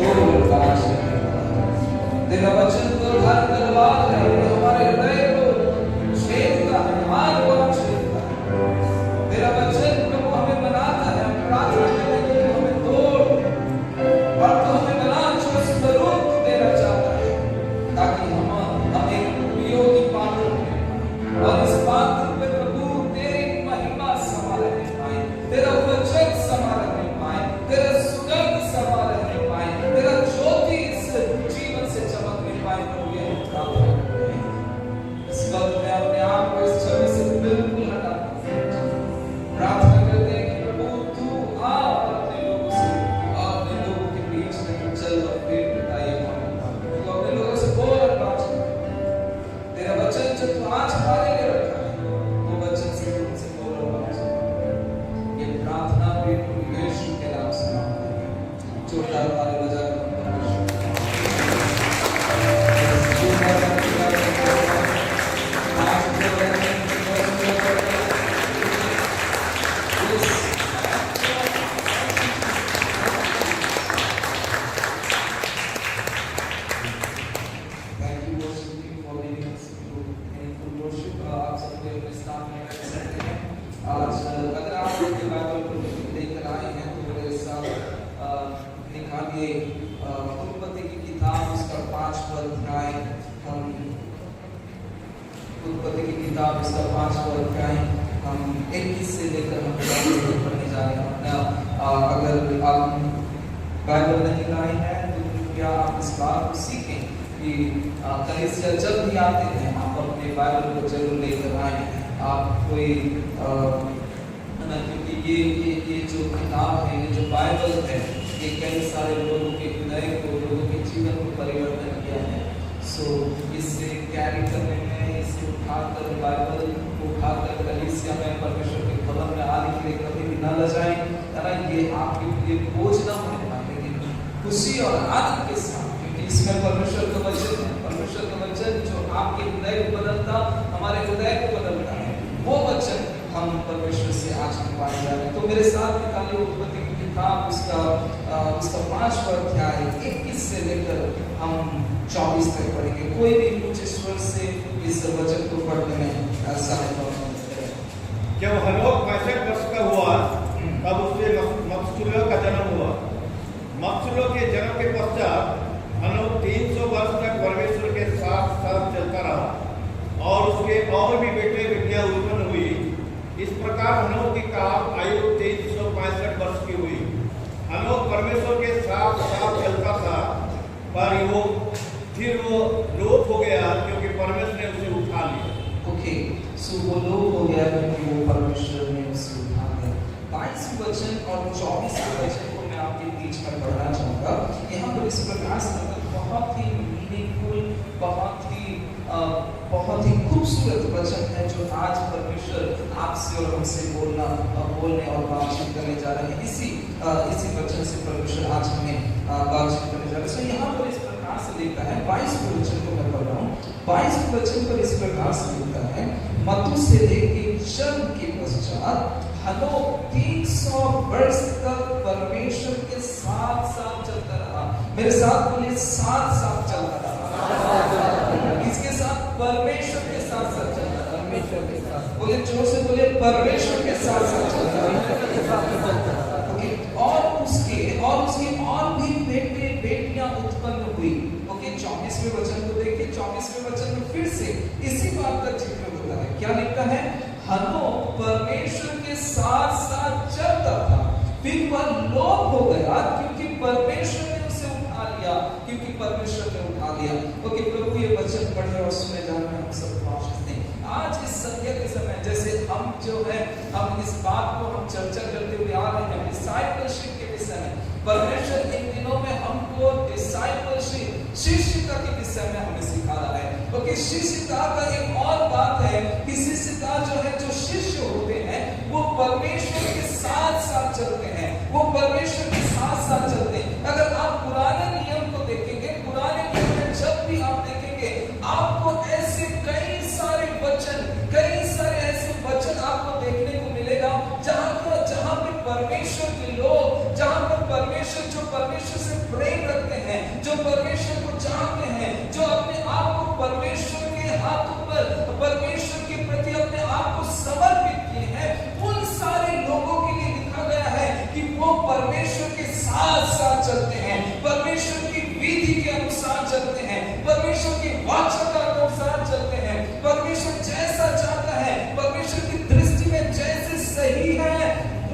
बोल काश तेरा वचन तो हर तलवार है, हमारे हृदय को छेदता है, मार्ग को छेदता है। तेरा वचन प्रभु हमें बनाता है, प्रार्थना करने के लिए हमें तोड़ और तो हमें बना जो स्वरूप देना चाहता है, ताकि हम एक उपयोगी पात्र बने और इस पात्र पे प्रभु तेरी महिमा समा रहने पाए, तेरा वचन समा रहने पाए, तेरा सुगंध समा रहने पाए, तेरा ज्योति इस जीवन से चमकने पाए। प्रभु ये हम प्रार्थना करते हैं। इस वक्त मैं अपने आप को इस छवि से बिल्कुल हटा प्रार्थना करते हैं कि प्रभु तू आ और अपने लोगों के बीच में चल और फिर बताइए तो अपने लोगों से बोल और बात। तेरा वचन जो तू आज हमारे लिए रखा है वो वचन से तुमसे बोल और बात। ये प्रार्थना भी यीशु के नाम से मांगते हैं। जोरदार ताली बजाकर उत्पत्ति की किताब उसका 5वां अध्याय हम 21 से लेकर हम 22 तक पढ़ने जा रहे हैं। अगर आप बाइबल नहीं लाए हैं तो कृपया आप इस बात को सीखें कि कलीसिया जब भी आते हैं आप अपने बाइबल को जरूर लेकर आए। आप कोई क्योंकि ये जो किताब है, ये जो बाइबल है, ये कई सारे लोगों के हृदय को, लोगों के जीवन को परिवर्तन किया है। सो इससे कैरी करने में, इसे उठाकर बाइबल उठाकर कलीसिया में परमेश्वर के भवन में आने के लिए कभी भी न लजाएं। ये आपके लिए बोझ न होने पाए, लेकिन खुशी और आनंद के साथ, क्योंकि इसमें परमेश्वर का वचन है। परमेश्वर का वचन जो आपके हृदय को बदलता, हमारे हृदय को बदलता है, वो वचन हम परमेश्वर से आज पाए जा रहे हैं। तो मेरे साथ निकालिए उत्पत्ति की किताब उसका 5वां अध्याय 21 से लेकर हम 24 तक पढ़ेंगे। कोई भी ऊंचे स्वर से इस वचन को पढ़ने में सहायता करें। जब हनोक 65 वर्ष का हुआ तब उससे मत्सुल्यों का जन्म हुआ। मत्सुल्यों के जन्म के पश्चात हनोक 300 वर्ष तक परमेश्वर के साथ चलता रहा और उसके और भी बेटे बेटियां उत्पन्न हुई। इस प्रकार हनोक की आयु 365 वर्ष की हुई। हनोक परमेश्वर के साथ चलता था, पर फिर वो लोप हो गया क्योंकि परमेश्वर ने उसे उठा लिया। ओके, सो वो लोप हो गया क्योंकि वो परमेश्वर ने उसे उठा लिया। 22 वचन और 24 वचन को मैं आपके बीच में पढ़ना चाहूंगा। यहाँ पर इस प्रकार से बहुत ही मीनिंगफुल, बहुत ही खूबसूरत वचन है जो आज परमेश्वर आपसे और हमसे बोलने और बातचीत करने जा रहे हैं। इसी वचन से परमेश्वर आज हमें बातचीत करने जा रहे हैं। तो यहाँ पर इस प्रकार से लिखता है, 22 वचन को मैं पढ़ रहा हूँ। 22 वचन पर इस प्रकार से लिखता है, मतु से लेके जन्म के पश्चात हनोक 300 वर्ष तक परमेश्वर के साथ चलता रहा। मेरे साथ बोलिए, साथ चलता रहा। इसके साथ परमेश्वर के साथ चलता रहा। परमेश्वर के साथ बोले, जोर से बोले, परमेश्वर के साथ चलता रहा। ओके, और उसके और भी बेटे बेटियां उत्पन्न हुई। ओके, 24वें वचन को देखिए। 24वें वचन में फिर से इसी बात का जिक्र होता है। क्या लिखता है? हनोक परमेश्वर के साथ चलता था, फिर वह लोप हो गया क्योंकि परमेश्वर ने उसे उठा लिया। ओके, प्रभु ये वचन पढ़े और सुने जाने में हम सब आशीष दें। आज इस संध्या के समय जैसे हम इस बात को हम चर्चा करते हुए आ रहे हैं डिसाइपलशिप के विषय में। परमेश्वर इन दिनों में हमको डिसाइपलशिप, शिष्यता के विषय में हमें सिखा रहा है। ओके, शिष्यता का एक और बात है कि शिष्यता जो शिष्य होते हैं वो परमेश्वर के साथ चलते हैं, वो परमेश्वर के साथ चलते हैं। अगर आप पुराने नियम को देखेंगे, पुराने नियम में जब भी आप देखेंगे आपको ऐसे कई सारे ऐसे वचन आपको देखने को मिलेगा जहां पे परमेश्वर के लोग, जहां पर परमेश्वर से प्रेम रखते हैं, जाकर परमेश्वर के प्रति अपने आप को समर्पित किए हैं, उन सारे लोगों के लिए लिखा गया है कि वो परमेश्वर के साथ साथ चलते हैं, परमेश्वर की विधि के अनुसार चलते हैं, परमेश्वर की वाचा के अनुसार चलते हैं, परमेश्वर जैसा चाहता है, परमेश्वर की दृष्टि में जैसे सही है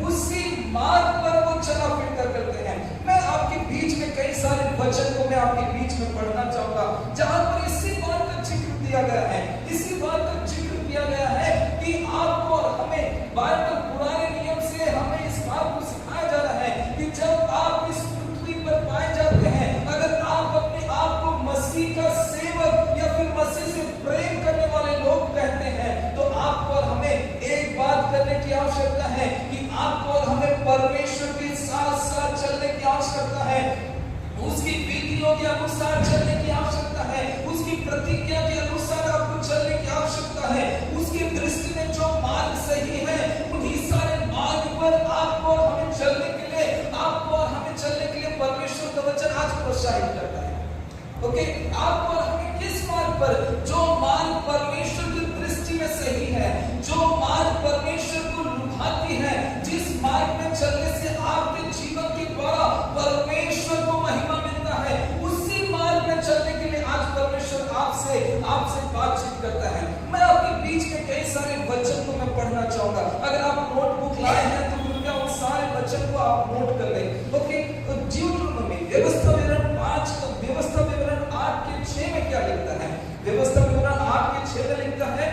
उसी मार्ग पर वो चला फिरता करते हैं। मैं आपके बीच में कई सारे वचन को मैं आपके बीच में पढ़ना चाहूंगा जहां पर इसी बात का जिक्र दिया गया है, इसी बात का जिक्र किया गया है कि आपको और हमें बाइबल पुराने नियम से हमें इस बात को सिखाया जा रहा है कि जब आप इस पृथ्वी पर पाए जाते हैं, अगर आप अपने आप को मसीह का सेवक या फिर मसीह से प्रेम करने वाले लोग कहते हैं, तो आपको और हमें एक बात करने की आवश्यकता है कि आपको और हमें परमेश्वर के साथ साथ चलने की आवश्यकता है, उसकी विधियों के अनुसार चलने की आवश्यकता है, उसकी प्रतिज्ञा के अनुसार आपको चलने की आवश्यकता है, उसकी दृष्टि में जो मार्ग सही है उन्हीं सारे मार्ग पर आपको और हमें चलने के लिए, आपको और हमें चलने के लिए परमेश्वर का वचन आज प्रोत्साहित करता है। ओके, आपको और हमें किस मार्ग पर, जो मार्ग परमेश्वर की दृष्टि में सही है, जो मार्ग परमेश्वर को लुभाती है, जिस मार्ग में चलने से आपके जीवन के द्वारा परमेश्वर को महिमा मिलता है, उसी मार्ग में चलने के लिए आज परमेश्वर आपसे बातचीत करता है। मैं आपके बीच में कई सारे वचन को मैं पढ़ना चाहूंगा। अगर आप नोटबुक लाए हैं तो कृपया उन सारे वचन को आप नोट कर लें। ओके, तो ड्यूटेरोनोमी व्यवस्था विवरण 5 व्यवस्था विवरण 8 के 6 में क्या लिखता है? व्यवस्था विवरण 8 के 6 में लिखता है,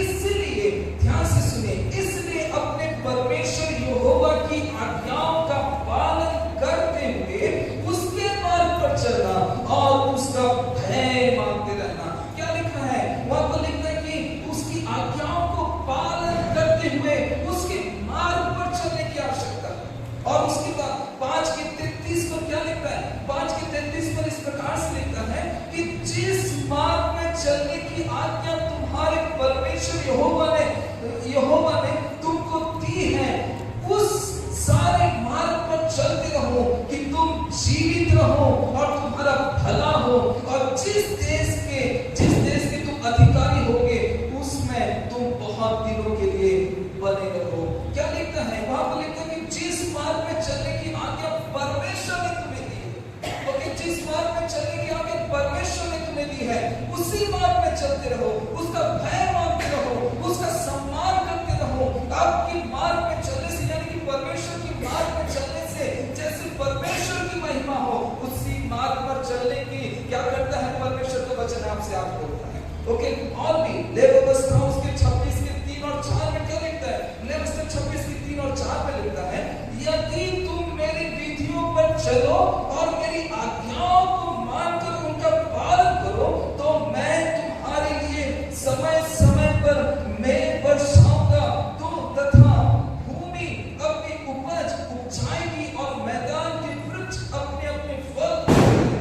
इसलिए ध्यान से सुनिए, इसलिए अपने परमेश्वर यहोवा की आज्ञाओं का पालन करते हुए उसके मार्ग पर चलना और उसका भय मानते रहना। क्या लिखा है वहां पर? लिखा है कि उसकी आज्ञाओं को पालन करते हुए उसके मार्ग पर चलने की आवश्यकता है। और उसके बाद 5 के 33 पर क्या लिखता है? 5 के 33 पर इस प्रकार से लिखता है कि जिस मार्ग में चलने की आज्ञा तुम्हारे परमेश्वर यहोवा ने तुमको दी है, उस सारे मार्ग पर चलते रहो कि तुम जीवित रहो और तुम्हारा भला हो, और जिस देश के तुम अधिकारी होगे उसमें तुम बहुत दिनों के लिए बने रहो। क्या लिखता है वहां पर? लिखता है कि जिस मार्ग में चलने की आज्ञा परमेश्वर ने तुम्हें दी है, तो जिस मार्ग में चलने की आज्ञा परमेश्वर ने तुम्हें दी है, उसी मार्ग में चलते रहो, उसका भय मानते रहो, उसका सम्मान करते रहो। आपकी मार्ग में चलने से, यानी कि परमेश्वर की मार्ग में चलने से जैसे परमेश्वर की महिमा हो, उसी मार्ग पर चलने की क्या करता है परमेश्वर का वचन आपसे आप बोलता है। ओके, और भी लेवितिकस उसके 26 के 3 और 4 में क्या लिखता है? लेवितिकस 26 के 3 और 4 में लिखता है, यदि तुम मेरी विधियों पर चलो और मेरी आज्ञाओं को मानकर उनका पालन करो, तो मैं तुम्हारे लिए समय समय पर मेघ बरसाऊंगा, तुम तथा भूमि अपनी उपज उपजाएगी और मैदान के वृक्ष अपने अपने फल देंगे।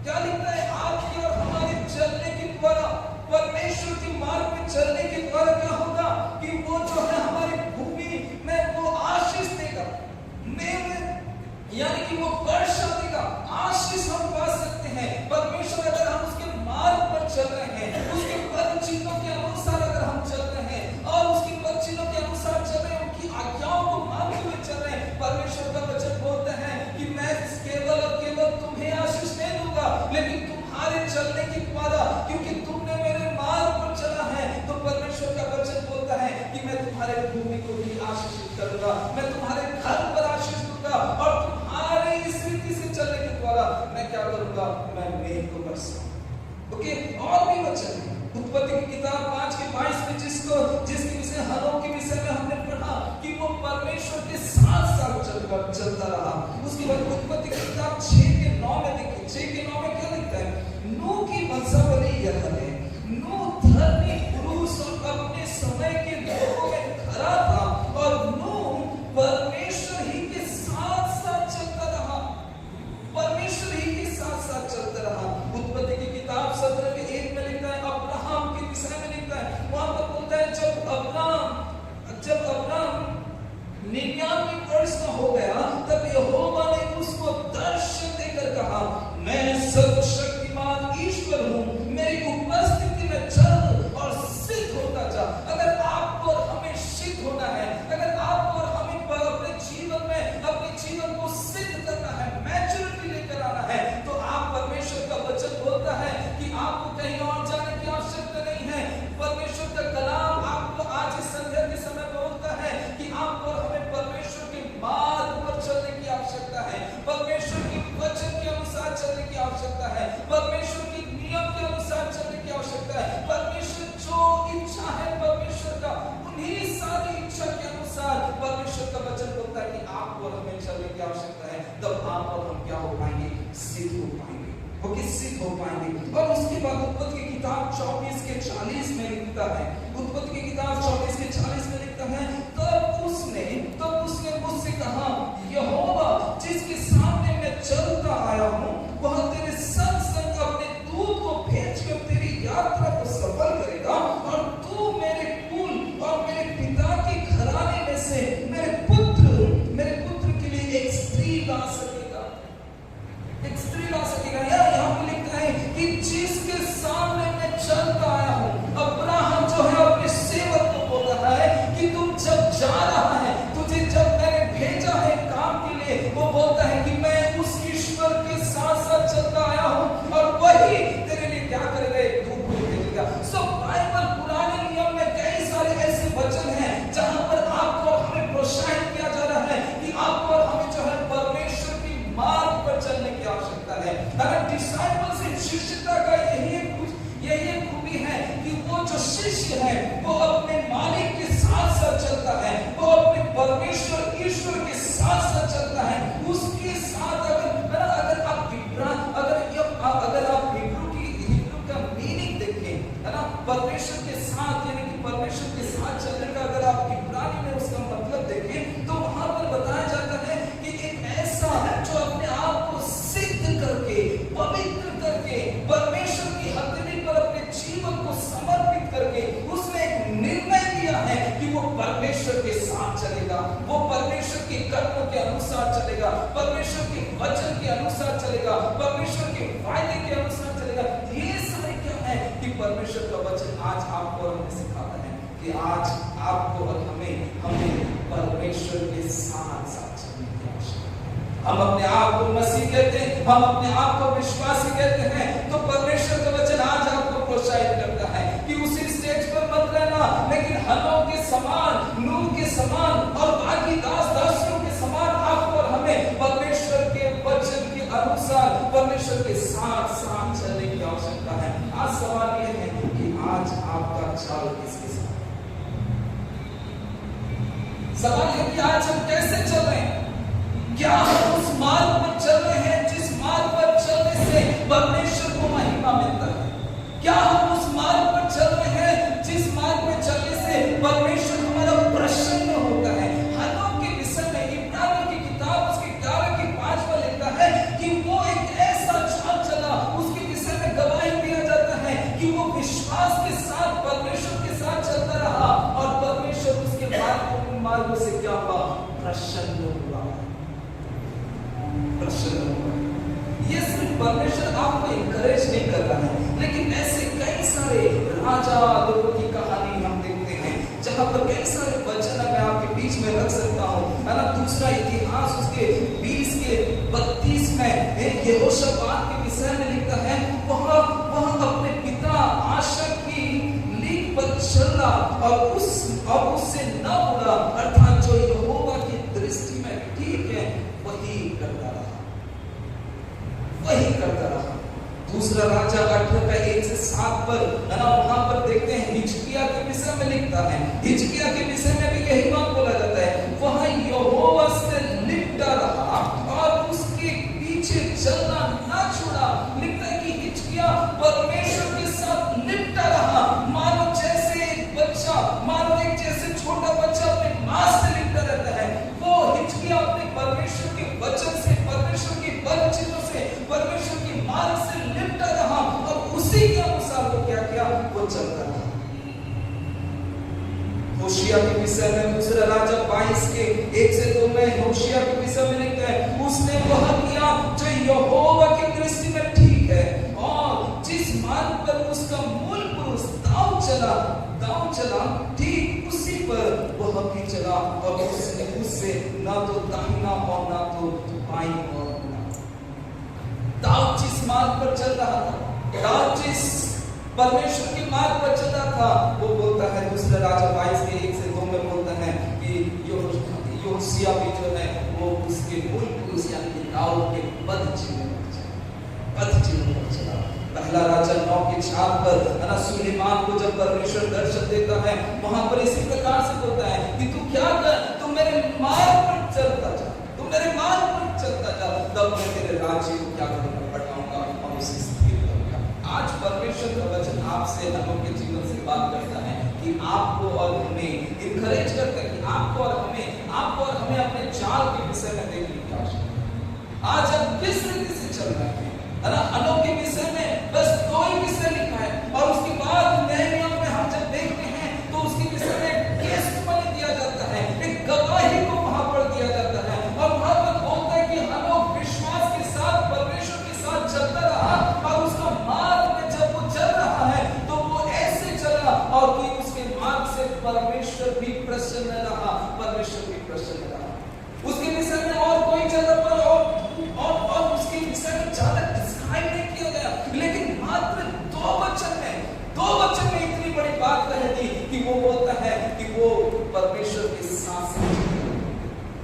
क्या लिखता है? आपके और हमारे चलने के द्वारा, परमेश्वर के मार्ग में चलने के द्वारा क्या होगा कि वो जो है हमारी भूमि में वो आशीष देगा, यानी कि वो वर्षा देगा, आशीष हम पा सकते हैं। परमेश्वर अगर हम उसके मार्ग पर चल रहे हैं, उसके पद चिन्हों के अनुसार अगर हम चल रहे हैं और उसके पद चिन्हों के अनुसार चल रहे हैं, उनकी आज्ञाओं को मानते हुए चल रहे हैं, परमेश्वर का वचन बोलता है कि मैं केवल और केवल तुम्हें आशीष नहीं दूंगा, लेकिन तुम्हारे चलने के द्वारा, क्योंकि तुमने मेरे मार्ग पर चला है, तो परमेश्वर का वचन बोलता है कि मैं तुम्हारे भूमि को भी आशीषित करूंगा, मैं तुम्हारे घर पर आशीष दूंगा, और तुम्हारे इस रीति से चलने के द्वारा मैं क्या करूंगा? मैं मेघ को बरसाऊंगा। ओके, और भी वचन है उत्पत्ति की किताब 5 के 22 में जिसके विषय हनोक के विषय में हमने पढ़ा कि वो परमेश्वर के साथ चलता रहा। उसके बाद उत्पत्ति की किताब 6 के 9 में देखिए, 6 के 9 में क्या लिखता है? नूह की वंशावली यह है, नूह धर्मी पुरुष और अपने समय के लोगों में खरा था, और नूह परमेश्वर ही के साथ साथ चलता रहा, परमेश्वर ही के साथ साथ चलता रहा। उत्पत्ति की किताब 17 के 1 में लिखता है, अब्राहम के विषय में लिखता है, वहां पर बोलता है जब अब्राहम 99 वर्ष का हो गया, तब यहोवा ने उसको दर्शन देकर कहा, मैं सर्वशक्तिमान ईश्वर हूं, मेरी उपस्थिति में चल क्या हो पाएंगे, सिद्ध हो पाएंगे, ओके, सिद्ध हो पाएंगे। और उसके बाद उत्पत्ति की किताब 24 के 40 में लिखता है, उत्पत्ति की किताब 24 के 40 में लिखता है, तब उसने मुझसे कहा, यहोवा जिसके सामने मैं चलता आया हूँ वह तेरे संग संग अपने दूत को भेजकर तेरी यात्रा को सफल करेगा, और तू मेरे कुल और मेरे पिता के घराने में से मेरे पुत्र के लिए एक स्त्री ला सकेगा, एक स्त्री ला सकेगा। यहाँ पे लिखता है कि जिसके सामने मैं चलता आया हूँ, अब्राहम जो है अपने सेवक को बोल रहा है कि तुम जब जा रहा है, तुझे जब मैंने भेजा है काम के लिए, वो बोलता है कि मैं उस ईश्वर के साथ साथ चलता आया हूँ और वही तेरे लिए क्या करेगा, एक दूत को भेजेगा। सो बाइबल पुराने नियम में कई सारे ऐसे वचन हैं जहां पर आपको हमें प्रोत्साहित किया जा रहा है कि आपको और हमें जो है परमेश्वर की मार्ग पर चलने की आवश्यकता है। अगर डिसाइपल्स इन शिष्यता का यही खूबी है कि वो जो शिष्य है वो अपने मालिक के साथ साथ चलता है, वो अपने परमेश्वर ईश्वर के साथ साथ चलता है, उसके साथ अगर आप हिब्रू का मीनिंग देखें, है ना, परमेश्वर के साथ यानी कि परमेश्वर के साथ चलने का अगर आप इब्रानी में उसका मतलब देखें तो वहां पर बताया जाता है कि एक ऐसा जो अपने आप को सिद्ध करके, पवित्र करके, परमेश्वर की हथेली पर अपने जीवन को समर्पित करके उसने एक निर्णय लिया है कि वो परमेश्वर के साथ चलेगा, वो परमेश्वर के कर्मों के अनुसार चलेगा, परमेश्वर के वचन के अनुसार चलेगा, परमेश्वर के वायदे के अनुसार चलेगा। ये सारे क्या है कि परमेश्वर का वचन आज आपको और हमें सिखाता है कि आज आपको और हमें परमेश्वर के साथ साथ चलने की आवश्यकता है। हम अपने आप को मसीह कहते हैं, हम अपने आप को विश्वासी कहते हैं, तो परमेश्वर का वचन आज आपको प्रोत्साहित करता है कि उसी स्टेज पर मत रहना, लेकिन हनोक के समान, नूह के समान और बाकी दासियों के समान आपको और हमें परमेश्वर के वचन के अनुसार परमेश्वर के साथ साथ चलने की आवश्यकता है। आज सवाल यह है कि आज आपका चाल किसके साथ? सवाल है कि आज हम कैसे चल रहे हैं? क्या हम उस मार्ग पर चल रहे हैं जिस मार्ग पर चलने से परमेश्वर को महिमा मिलता है? क्या हम उस मार्ग पर चल रहे हैं जिस मार्ग में चलने से परमेश्वर हमारा प्रसन्न होता है? हनोक के विषय में इब्रानियों की किताब उसके 11 की 5 में लिखता है कि वो एक ऐसा चाल चला, उसके विषय में गवाही दिया जाता है कि वो विश्वास के साथ परमेश्वर के साथ चलता रहा और परमेश्वर उसके मार्गों से क्या हुआ? प्रसन्न हुआ, प्रसन्न हुआ। ये सिर्फ परमेश्वर आपको इनकरेज नहीं कर रहा है, लेकिन ऐसे कई सारे राजा लोगों की कहानी हम देखते हैं जहां पर कई सारे वचन मैं आपके बीच में रख सकता हूं, है ना। दूसरा इतिहास उसके 20 के 32 में यहोशापात के विषय में लिखता है, वह अपने पिता आशा की लीक पर चला और उससे न मुड़ा, अर्थात जो यहोवा की दृष्टि में ठीक है वही करता रहा। दूसरा राजा 18 का 1 से 7 पर, है ना, वहां पर देखते हैं हिजकिय्याह के विषय में लिखता है। हिजकिय्याह के विषय में भी यही बात बोला जाता है, वह यहोवा से लिपटा रहा और उसके पीछे चलना ना छोड़ा। लिखता है कि हिजकिय्याह परमेश्वर के साथ लिपटा रहा, मानो जैसे एक बच्चा, मानो एक जैसे छोटा बच्चा अपने मां से लिपटा रहता है। वो हिजकिय्याह अपने परमेश्वर के वचन से, परमेश्वर की वचनों से, परमेश्वर की मार्ग से लिपटा रहा और उसी के अनुसार वो क्या किया? वो चलता रहा। होशिया के विषय में दूसरा राजा 22 के 1 से 2 में होशिया के विषय में लिखता है, उसने वह किया जो यहोवा की दृष्टि में ठीक है और जिस मार्ग पर उसका मूल पुरुष दाऊद चला ठीक उसी पर वह भी चला और उससे ना तो दाहिना और ना तो बाईं ओर मुड़ा। दाऊद जिस मार्ग पर चल रहा था, दाऊद जिस परमेश्वर के मार्ग पर चल रहा था, वो बोलता है दूसरा राजा 22 के 1 से 2 में बोलता है कि योशिया भी जो है वो उसके मूल पुरुष यानी कि दाऊद के पद चिन्ह पर चला। पहला राजा 9 के 4 पर, है ना, सुलेमान को जब परमेश्वर दर्शन देता है वहां पर इसी प्रकार से बोलता है कि तू क्या कर, तू मेरे मार्ग पर चलता जा, तू मेरे मार्ग पर चलता जा। तब मैं तेरे राज्य को क्या करूंगा, बढ़ाऊंगा और उसे स्थिर करूंगा। आज परमेश्वर का वचन आपसे, हम के जीवन से बात करता है कि आपको और हमें इनकरेज करता है कि आपको और हमें अपने चाल के विषय में देखने की आवश्यकता। आज हम किस रीति से चल रहे हैं, है ना? अनोखे विषय में बस 2 ही विषय लिखा है और उसके बाद नए नियम में हम जब देखते हैं तो उसके विषय में केस बने दिया जाता है, एक गवाही को वहां पर दिया जाता है और वहां पर बोलता है कि हनोक विश्वास के साथ परमेश्वर के साथ चलता रहा और उसका मार्ग में जब वो चल रहा है तो वो ऐसे चला और कि उसके मार्ग से परमेश्वर भी प्रसन्न रहा, परमेश्वर भी प्रसन्न रहा। उसके विषय में और कोई जगह पर और उसके विषय में ज्यादा डिस्क्राइब नहीं किया गया, लेकिन मात्र 2 वचन में इतनी बड़ी बात कह दी कि वो बोलता है कि वो परमेश्वर के साथ।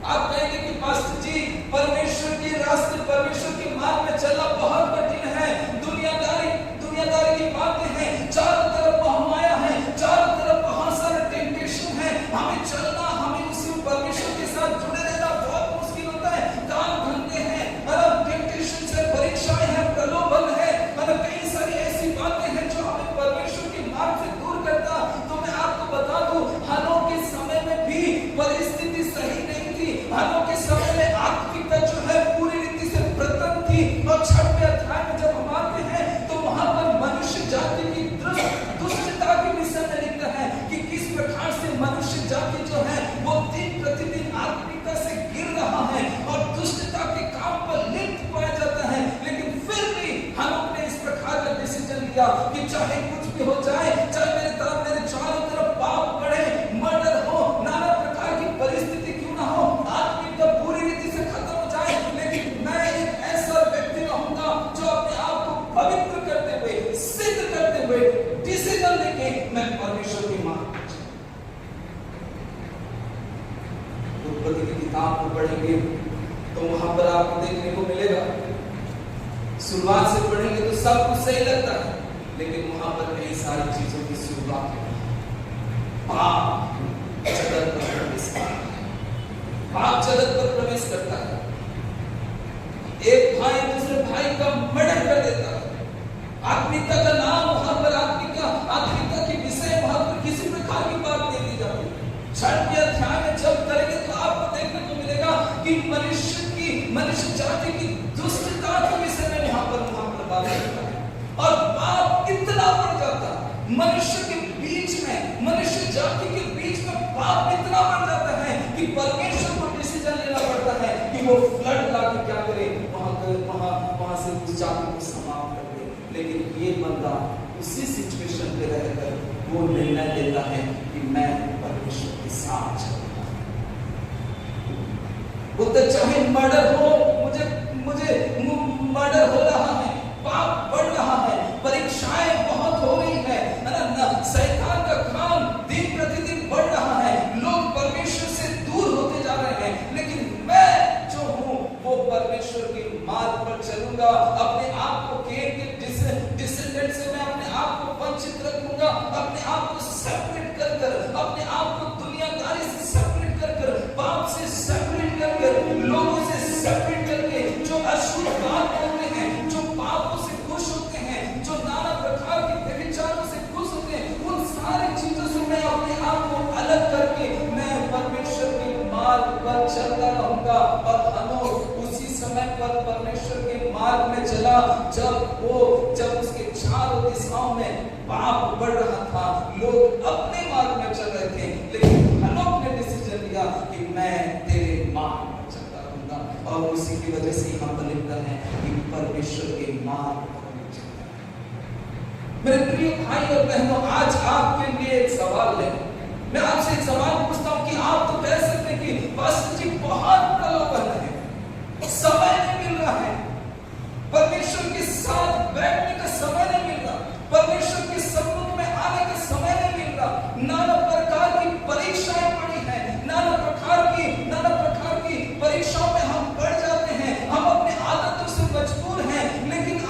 आप कहेंगे कि पास्टर जी परमेश्वर के रास्ते, परमेश्वर के मार्ग में चलना बहुत कठिन है, दुनियादारी की बातें हैं, चारों तरफ माया है, चारों तरफ बहुत सारे टेम्पटेशन है, हमें चलना, हमें उसी परमेश्वर के साथ जुड़े रहना बहुत मुश्किल होता है। काम धंधे हैं, टेम्पटेशन है, परीक्षाएं हैं, प्रलोभन है, कई सारी ऐसी बातें हैं जो हमें परमेश्वर के मार्ग से दूर करता। तो मैं आपको बता दूं, हनोक के समय में भी परिस्थिति सही नहीं थी। हनोक के समय में आत्मिकता जो है पूरी रीति से प्रतन थी और 6वें अध्याय में जब हम आते हैं तो वहां पर मनुष्य जाति की दुष्टता के विषय में लिखता है कि किस प्रकार से मनुष्य जाति जो है वो दिन प्रतिदिन आत्मिकता से गिर रहा है और दुष्टता के काम पर लिप्त पाया जाता है। लेकिन फिर भी हनोक ने इस प्रकार का डिसीजन लिया कि चाहे कुछ भी हो जाए, चाहे मेरे चारों तरफ पाप बढ़े, मर्डर हो, नाना प्रकार की परिस्थिति क्यों ना हो, आत्मिकता पूरी रीति से खत्म हो जाए, लेकिन मैं एक ऐसा व्यक्ति रहूंगा जो अपने आप को पवित्र करते हुए, सिद्ध करते हुए डिसीजन लेके मैं परमेश्वर की मां। उत्पत्ति की किताब को पढ़ेंगे तो वहां पर आपको देखने को मिलेगा, शुरुआत से पढ़ेंगे तो सब कुछ सही लगता है, लेकिन वहां पर कई सारी चीजों की शुरुआत है। पाप जगत पर प्रवेश करता है, पाप जगत पर प्रवेश करता है। एक भाई दूसरे भाई का मर्डर कर देता है। आत्मिकता का नाम वहां पर आत्मिकता के विषय वहां पर किसी प्रकार की बात नहीं दी जाती। 6वें अध्याय में जब करेंगे तो आपको देखने को मिलेगा कि मनुष्य जाति की दुष्टता के विषय में वहां पर बात करता है और पाप इतना बढ़ जाता है मनुष्य के बीच में, मनुष्य जाति के बीच में पाप इतना बढ़ जाता है कि परमेश्वर को डिसीजन लेना पड़ता है कि वो फ्लड लाके क्या करे, वहां से उस जाति को समाप्त कर दे। लेकिन ये बंदा उसी सिचुएशन पे रहकर वो निर्णय लेता है कि मैं परमेश्वर के साथ चलूंगा। तो चाहे मर्डर हो, मुझे मर्डर हो रहा है, पाप बढ़ रहा है, परीक्षाएं बहुत हो रही है, शैतान का काम दिन प्रतिदिन बढ़ रहा है, लोग परमेश्वर से दूर होते जा रहे हैं, लेकिन मैं जो हूं वो परमेश्वर के मार्ग पर चलूंगा। अपने आप को केन के डिसेंडेंट से मैं अपने आप को वंचित रखूंगा, अपने आप को सेपरेट कर अपने आप को दुनियादारी से सेपरेट कर पाप से सेपरेट कर लोगों से सेपरेट करके, जो अशुद्ध बात बोलते हैं, जो पापों से खुश होते हैं, जो नाना प्रकार के व्यभिचारों से खुश होते हैं, उन सारी चीजों से मैं अपने आप को अलग करके मैं परमेश्वर के मार्ग पर चलता रहूंगा। और हनोक उसी समय पर परमेश्वर के मार्ग में चला जब उसके चारों दिशाओं में पाप बढ़ रहा था, लोग अपने मार्ग में चल रहे थे, लेकिन हनोक ने डिसीजन लिया कि मैं तेरे मार्ग पर चलता रहूंगा। और उसी की वजह से यहाँ पर लिखता है कि परमेश्वर के मार्ग पर चलता है। मेरे प्रिय भाई और बहनों, आज आपके लिए एक सवाल है। मैं आपसे एक सवाल पूछता हूं कि आप तो कह सकते हैं कि पास्टर जी बहुत प्रलोभन है, समय नहीं मिल रहा है, परमेश्वर के साथ बैठने का समय नहीं मिल रहा, परमेश्वर के सम्मुख में आने का समय नहीं मिल रहा, नाना प्रकार की परीक्षाएं पड़ी हैं, नाना प्रकार की परीक्षाओं में हम बढ़ जाते हैं, हम अपने आदतों से मजबूर हैं। लेकिन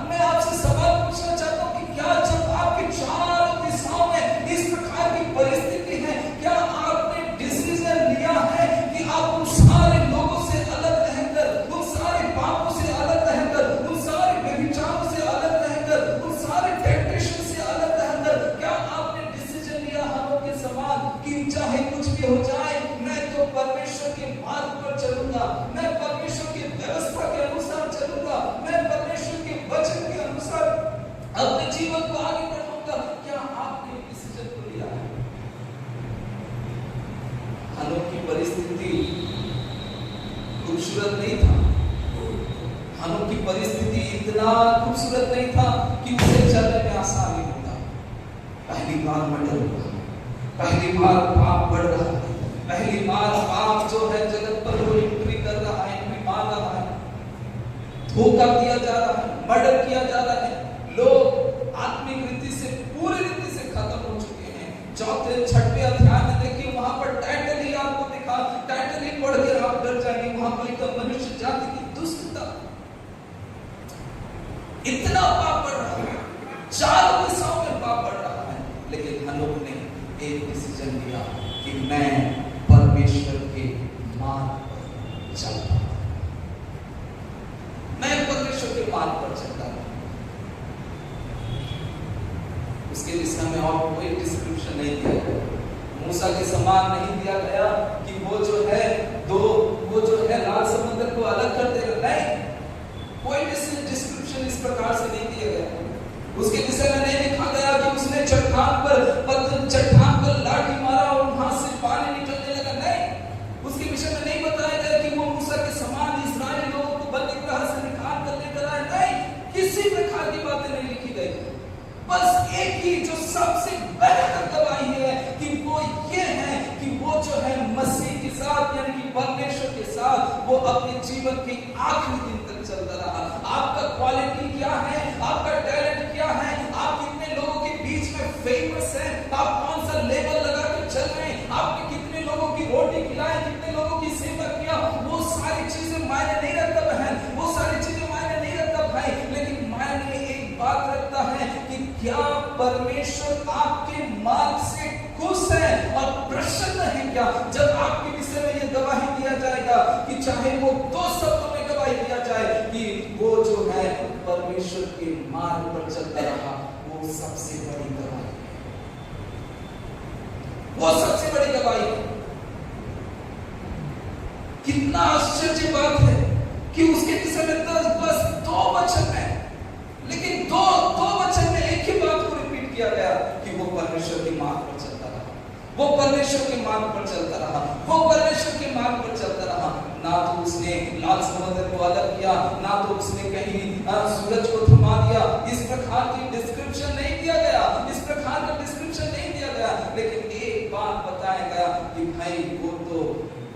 मैं आपसे सवाल पूछना चाहता हूं कि क्या जब आपके चारों दिशाओं में इस प्रकार की परिस्थिति है, क्या आपने डिसीजन लिया है कि आप उन सारे लोगों से अलग रहकर, उन सारे इतना खूबसूरत नहीं था कि उसे चलने में आसानी होता। पहली बार मर्डर हुआ, पहली बार पाप बढ़ रहा है, पहली बार पाप जो है जगत पर वो एंट्री कर रहा है, एंट्री मार रहा है, धोखा दिया जा रहा है, मर्डर किया जा रहा है। लोग आत्मिक रीति से पूरी रीति से खत्म हो चुके हैं। चौथे छठवें अध्याय में देखिए, वहां पर टाइटल ही आपको दिखा, टाइटल ही पढ़ के आप डर जाएंगे। वहां पर लिखा मनुष्य जाति की दुष्टता, इतना पाप बढ़ रहा है, चारों दिशाओं में पाप बढ़ रहा है। लेकिन हनोक ने एक डिसीजन लिया कि मैं परमेश्वर के मार्ग पर चलता, मैं परमेश्वर के मार्ग पर चलता। उसके विषय में और कोई डिस्क्रिप्शन नहीं दिया गया, मूसा के समान नहीं दिया गया कि वो जो है लाल समुद्र को अलग कर देगा, नहीं, कोई डिस्क्रिप्शन इस प्रकार से नहीं दिया गया। उसके विषय में नहीं लिखा गया कि उसने चट्टान पर लाठी मारा और वहां से पानी निकलने लगा, नहीं। उसके विषय में नहीं बताया गया कि वो मूसा के समान इस्राएली लोगों को बंदी गृह से निकाल कर लेकर आए, नहीं। किसी प्रकार की बातें नहीं लिखी गई। बस एक ही जो सबसे बेहतर गवाही है कि वो ये है कि वो जो है मसीह के साथ यानी कि परमेश्वर के साथ वो अपने जीवन के आखिरी दिन तक चलता रहा। आपका क्वालिटी क्या है, आपका टैलेंट क्या है, आप कितने लोगों के बीच में फेमस हैं, आप कौन सा लेवल लगा के चल रहे हैं, आपने कितने लोगों की रोटी खिलाई, कितने लोगों की सेवा किया, वो सारी चीजें मायने नहीं रखता बहन, वो सारी चीजें मायने नहीं रखता भाई। लेकिन मायने एक बात रखता है कि क्या परमेश्वर आपके मार्ग से खुश है और प्रसन्न है क्या। जब आपके विषय में ये गवाही दिया जाएगा कि चाहे वो 2 शब्दों में गवाही दिया जाए कि वो जो है परमेश्वर के मार्ग पर चलता रहा, वो सबसे बड़ी गवाही है, वो सबसे बड़ी गवाही है। कितना आश्चर्य बात है कि उसके विषय में बस 2 वचन है, लेकिन दो वचन में एक ही बात को रिपीट किया गया कि वो परमेश्वर के मार्ग पर चलता रहा, वो परमेश्वर के मार्ग पर चलता रहा, वो परमेश्वर के मार्ग पर चलता रहा। ना तो उसने लाल समुद्र को अलग किया, ना तो उसने कहीं सूरज को थमा दिया। इस प्रकार की डिस्क्रिप्शन नहीं दिया गया, इस प्रकार का डिस्क्रिप्शन नहीं दिया गया। लेकिन एक बात बताया गया कि भाई वो तो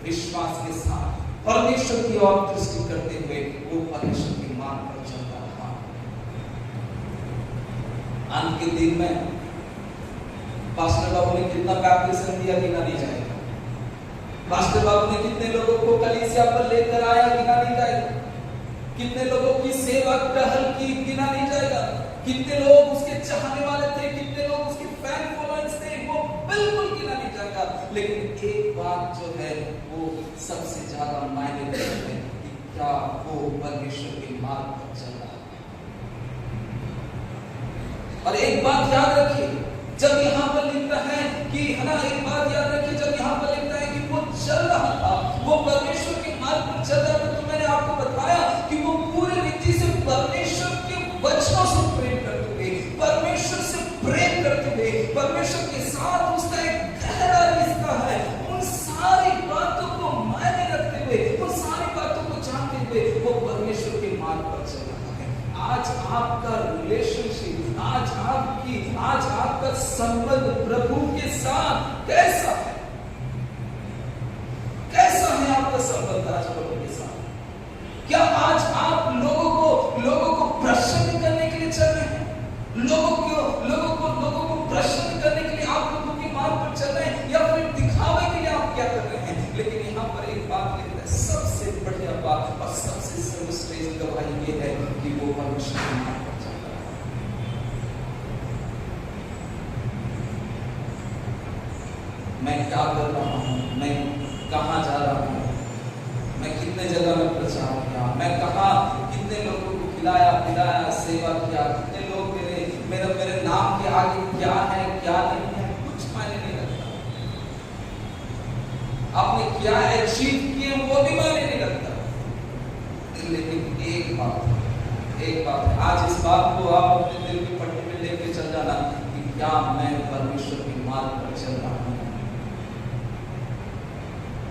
विश्वास के साथ परमेश्वर की ओर दृष्टि करते हुए वो परमेश्वर के मार्ग पर चलता रहा। अंत के दिन में पास्टर बाबू ने कितना बैप्टिज्म दिया गिना नहीं जाएगा, पास्टर बाबू ने कितने लोगों को कलीसिया पर लेकर आया गिना नहीं जाएगा, कितने लोगों की सेवा टहल की गिना नहीं जाएगा, कितने लोग उसके चाहने वाले थे, कितने लोग उसके फैन फॉलोअर्स थे, वो बिल्कुल गिना नहीं जाएगा। लेकिन एक बात जो है वो सबसे ज्यादा मायने रखती है कि क्या वो परमेश्वर के मार्ग पर चल रहा है। और एक बात याद रखिए, जब यहाँ पर लिखता है कि है ना, एक बात याद रखिए, जब यहाँ पर लिखता है कि वो चल रहा था, वो परमेश्वर के मार्ग पर चल रहा था, तो मैंने आपको बताया कि वो पूरी रीति से परमेश्वर के वचनों से प्रेम करते हुए, परमेश्वर से प्रेम करते हुए, परमेश्वर के साथ उसका एक गहरा रिश्ता है, उन सारी बातों को मायने रखते हुए, उन सारी बातों को जानते हुए वो परमेश्वर के मार्ग पर चल रहा है। आज आपका रिलेशनशिप, आज आपका संबंध प्रभु के साथ कैसा है? कैसा है आपका संबंध आज प्रभु के साथ? क्या आज आप लोगों को प्रसन्न करने के लिए चल रहे हैं? लोगों को प्रसन्न करने के लिए आप लोगों के मार्ग पर चल रहे हैं, या फिर दिखावे के लिए आप क्या कर रहे हैं? लेकिन यहाँ पर एक बात लिखता है, सबसे बढ़िया बात और सबसे सर्वश्रेष्ठ गवाही ये है कि वो परमेश्वर के मार्ग पर चल रहा है। मैं क्या कर रहा हूँ, मैं कहाँ जा रहा हूँ, मैं कितने जगह में प्रचार किया, मैं कहाँ कितने लोगों को खिलाया पिलाया सेवा किया, कितने लोग मेरे नाम के आगे क्या है क्या नहीं है, कुछ मायने नहीं रखता। आपने क्या अचीव किए वो भी मायने नहीं रखता। लेकिन एक बात है, आज इस बात को आप अपने दिल की पट्टी में लेके चल जाना कि क्या मैं परमेश्वर के मार्ग पर चल रहा हूँ।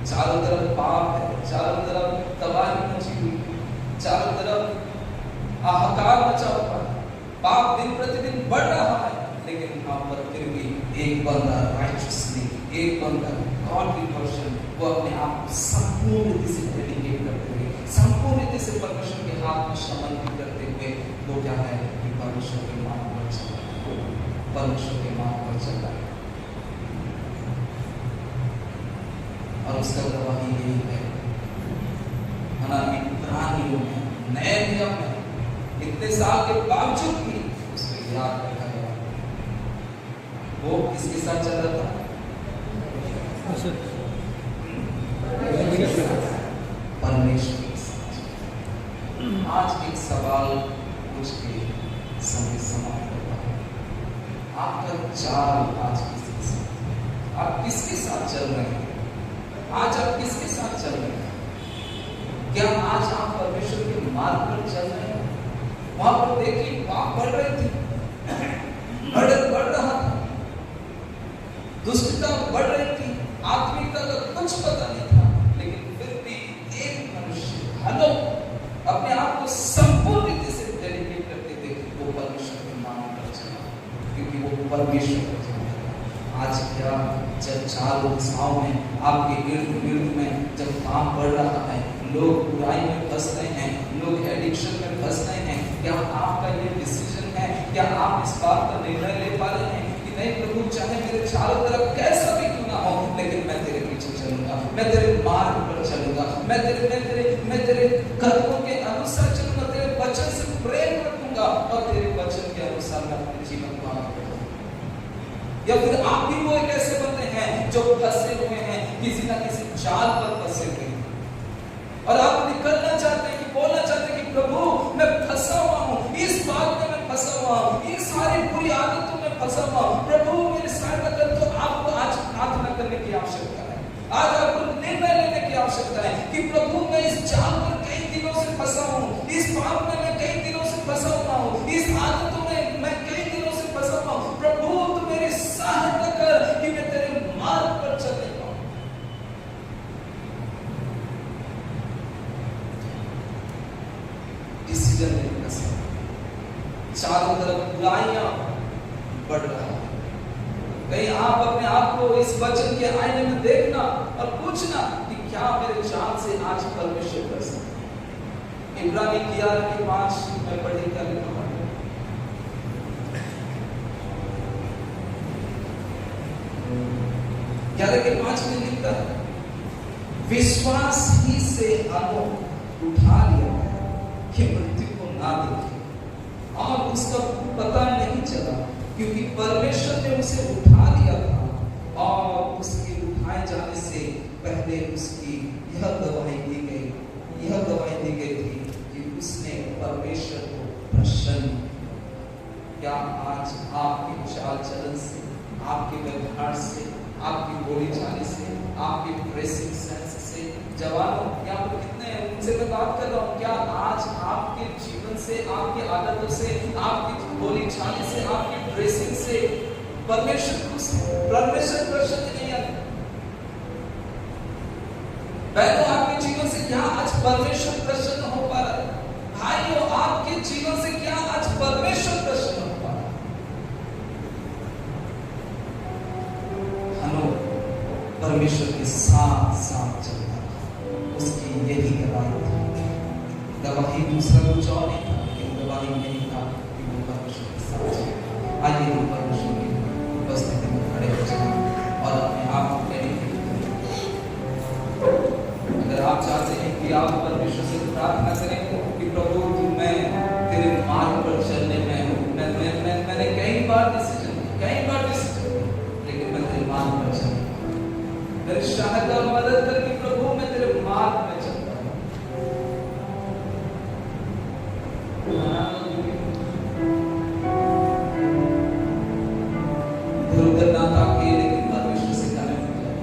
चारों तरफ पाप है, चारों तरफ तबाही मची हुई, चारों तरफ हाहाकार मचा हुआ है, पाप दिन प्रतिदिन बढ़ रहा है, लेकिन यहाँ पर फिर भी एक बंदा राइचसली, एक बंदा गॉडली पर्सन, वो अपने आप को संपूर्ण रीति से डेडिकेट करते हुए, संपूर्ण रीति से परमेश्वर के हाथ में समर्पित करते हुए, वो क्या है कि परमेश्वर के मार्ग पर चल रहा है, परमेश्वर के मार्ग पर चल रहा है। और उसका गवाही यही है, हमारी प्राणियों में, नए नियम में इतने साल के बावजूद भी उसको याद रखा गया। वो किसके साथ चल रहा था? परमेश्वर के साथ। आज एक सवाल पूछ के समय समाप्त होता है। आपका चाल आज किसके साथ? आप किसके साथ चल रहे हैं? आज आप किसके साथ चल रहे हैं? क्या आज आप परमेश्वर के मार्ग पर चल रहे हैं? वहां पर देखिए पाप बढ़ रहे थे, बढ़ रहा था, दुष्टता बढ़ रही थी, आत्मिकता का कुछ पता नहीं था, लेकिन फिर भी एक मनुष्य हलो अपने आप को संपूर्ण रीति से डेडिकेट करते थे, वो परमेश्वर के मार्ग पर चला, क्योंकि वो परमेश्वर पर चला। आज क्या जब चारों दिशाओं में आपके इर्द गिर्द में जब काम बढ़ रहा है, लोग बुराई में फंस रहे हैं, लोग एडिक्शन में फंस रहे हैं, क्या आपका ये डिसीजन है? क्या आप इस बात का निर्णय ले पा रहे हैं कि नहीं प्रभु, चाहे मेरे चारों तरफ कैसा भी क्यों ना हो, लेकिन मैं तेरे पीछे चलूंगा, मैं तेरे मार्ग पर चलूंगा, मैं तेरे कदमों के अनुसार चलूंगा, तेरे वचन से प्रेम रखूंगा और तेरे वचन के अनुसार मैं अपने जीवन को आगे बढ़ाऊंगा। या फिर आप भी वो एक ऐसे बंदे हैं जो फंसे हुए हैं, किसी ना किसी जाल पर फंसे हुए हैं, और आप निकलना चाहते हैं, कि बोलना चाहते हैं कि प्रभु मैं फंसा हुआ हूँ, इस बात में मैं फंसा हुआ हूँ, इन सारी बुरी आदतों में फंसा हुआ हूँ, प्रभु मेरी सहायता कर। तो आपको आज प्रार्थना करने की आवश्यकता है, आज आपको निर्णय लेने की आवश्यकता है कि प्रभु मैं इस जाल पर कई दिनों से फंसा हूँ, इस पाप में मैं कई दिनों से फंसा हुआ हूँ, इस आदतों में मैं कई दिनों से फंसा हुआ हूँ, प्रभु तू मेरी सहायता कर कि मैं तेरे मार्ग पर चलने पाऊं। डिसीजन लेने का समय, चारों तरफ बुराइयां बढ़ रहा है, कहीं आप अपने आप को इस वचन के आईने में देखना और पूछना कि क्या मेरे चाल से आज परमेश्वर कर सकते हैं। इब्रानी 11:5 में पढ़ी क्या लिखा है? ग्यारह के 5 में लिखता है, विश्वास ही से हनोक उठा लिया कि मृत्यु को ना देखे, और उसका पता नहीं चला क्योंकि परमेश्वर ने उसे उठा लिया था, और उसके उठाए जाने से पहले उसकी यह गवाही दी गई थी कि उसने परमेश्वर को प्रसन्न किया। क्या आज आपके चाल चलन से, आपके व्यवहार से, आपकी बोली चाली से, आपके ड्रेसिंग सेंस से, जवानों यहाँ पर कितने हैं उनसे मैं बात कर रहा हूँ, क्या आज आपके जीवन से, आपकी आदतों से, आपकी बोली चाली से, आपकी ड्रेसिंग से परमेश्वर प्रसन्न नहीं आता? बहनों आपके जीवन से क्या आज परमेश्वर प्रसन्न हो पा रहा है? भाइयों आपके जीवन से क्या आज परमेश्वर प्रसन्न हो पा रहा है? हनो परमेश्वर के साथ साथ चलता था, उसकी यही गवाही थी। गवाही दूसरा कुछ और नहीं था, लेकिन गवाही यही था कि वो परमेश्वर के साथ चलता। आइए हम परमेश्वर की उपस्थिति में खड़े हो जाएं और अपने आप को डेडिकेट करें। अगर आप चाहते हैं कि आप परमेश्वर से प्रार्थना करें कि प्रभु मैं तेरे मार्ग पर चलने में हूँ, मैंने कई बार डिसीजन, लेकिन मैं तेरे मार्ग पर चलने, मेरी सहायता और मदद करके प्रभु मैं तेरे मार्ग में चलता हूँ। ना ताकि लेकिन परमेश्वर से कनेक्ट हो जाए,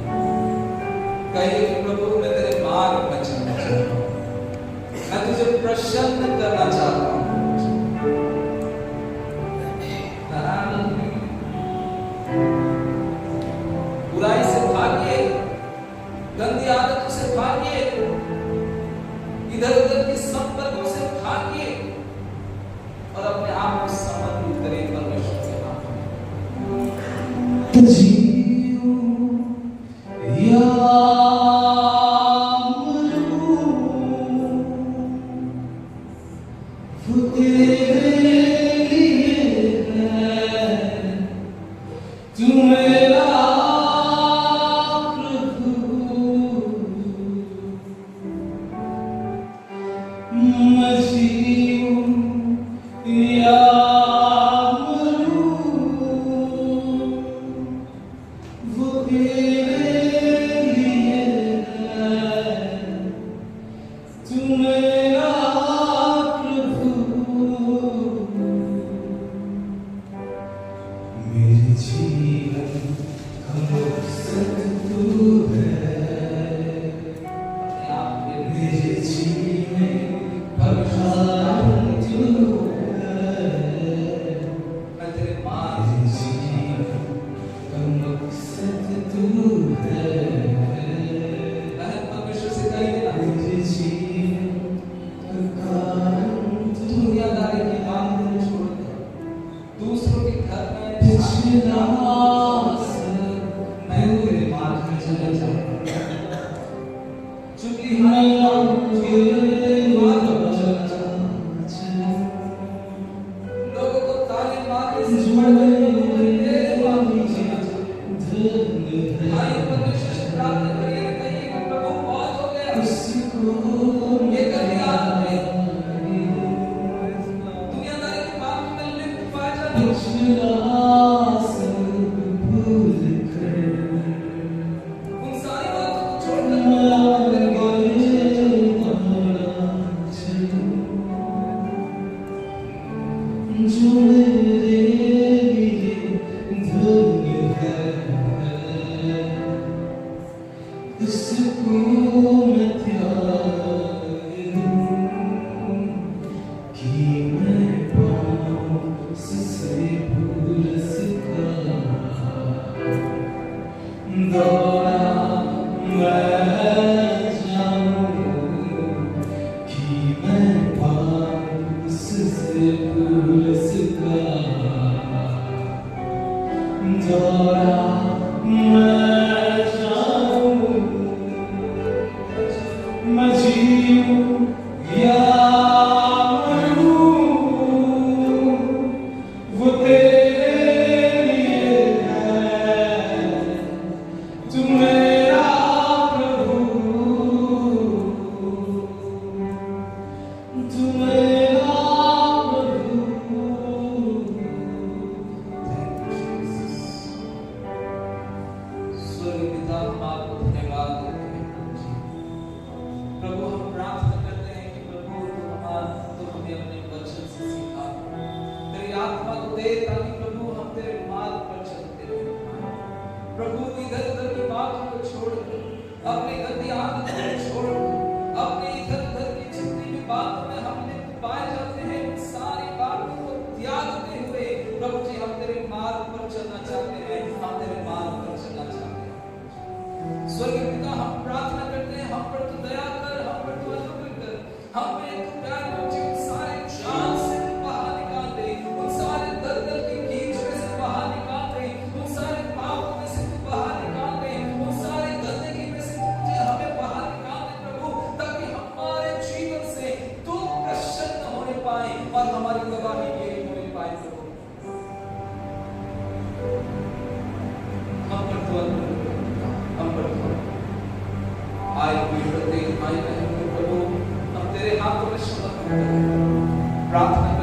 कहिए कि प्रभु मैं तेरे मार्ग में चलना चाहता हूँ, मैं तुझे प्रसन्न करना चाहता हूँ। बुराई से भागिए, गंदी आदतों से भागिए, इधर उधर के संपर्कों से भागिए, प्रार्थना